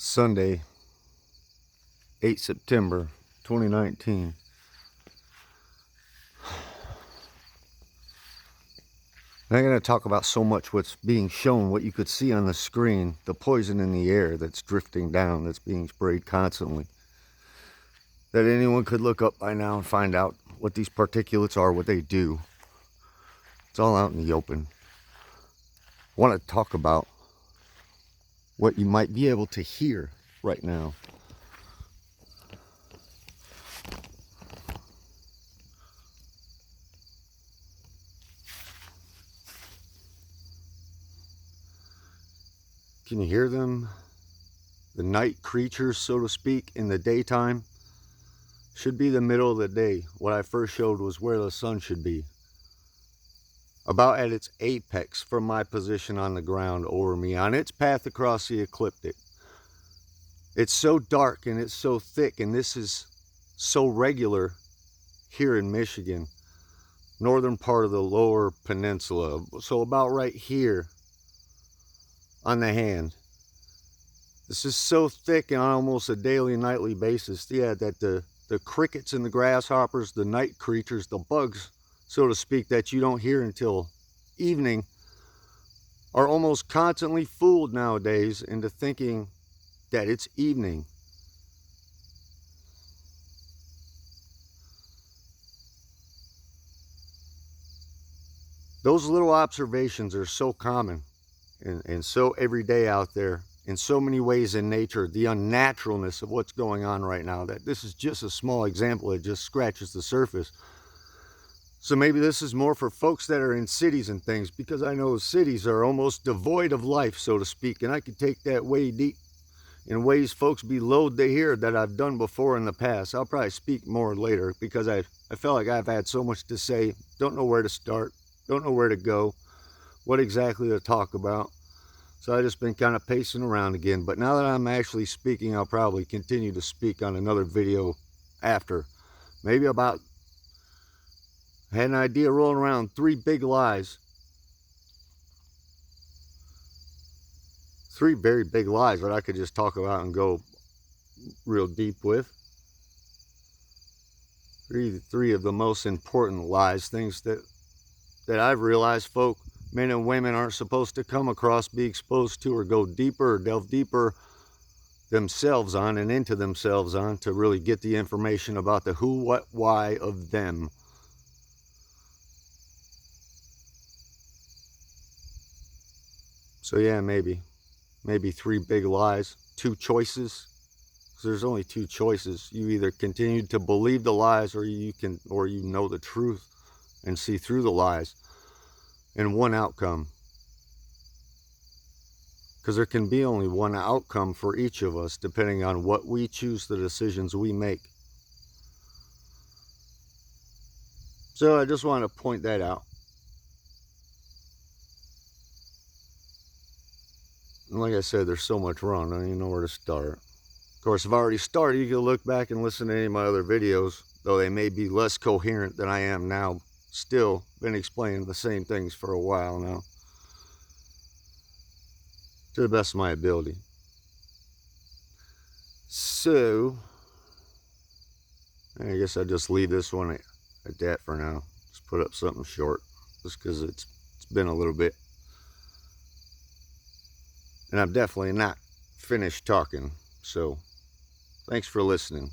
Sunday, 8 September 2019. I'm going to talk about so much what's being shown, what you could see on the screen, the poison in the air that's drifting down, that's being sprayed constantly. That anyone could look up by now and find out what these particulates are, what they do. It's all out in the open. I want to talk about what you might be able to hear right now. Can you hear them? The night creatures, so to speak, in the daytime should be the middle of the day. What I first showed was where the sun should be. About at its apex from my position on the ground over me, on its path across the ecliptic. It's so dark and it's so thick, and this is so regular here in Michigan, northern part of the lower peninsula. So about right here on the hand. This is so thick and on almost a daily, nightly basis, yeah, that the crickets and the grasshoppers, the night creatures, the bugs, so to speak, that you don't hear until evening, are almost constantly fooled nowadays into thinking that it's evening. Those little observations are so common and so everyday out there, in so many ways in nature, the unnaturalness of what's going on right now, that this is just a small example. It just scratches the surface. So maybe this is more for folks that are in cities and things, because I know cities are almost devoid of life, so to speak, and I could take that way deep in ways folks be loath to hear that I've done before in the past. I'll probably speak more later, because I feel like I've had so much to say, don't know where to start, don't know where to go, what exactly to talk about. So I've just been kind of pacing around again. But now that I'm actually speaking, I'll probably continue to speak on another video after. Maybe about, I had an idea rolling around, 3 big lies. 3 very big lies that I could just talk about and go real deep with. Three of the most important lies, things that I've realized folk, men and women, aren't supposed to come across, be exposed to, or go deeper or delve deeper themselves on and into themselves on to really get the information about the who, what, why of them. So yeah, maybe 3 big lies, 2 choices. Because there's only 2 choices. You either continue to believe the lies, or you know the truth and see through the lies. And one outcome. Because there can be only one outcome for each of us, depending on what we choose, the decisions we make. So I just want to point that out. And like I said, there's so much wrong, I don't even know where to start. Of course, I've already started. You can look back and listen to any of my other videos, though they may be less coherent than I am now. Still been explaining the same things for a while now, to the best of my ability. So I guess I'll just leave this one at that for now. Just put up something short, just because it's been a little bit, and I'm definitely not finished talking. So thanks for listening.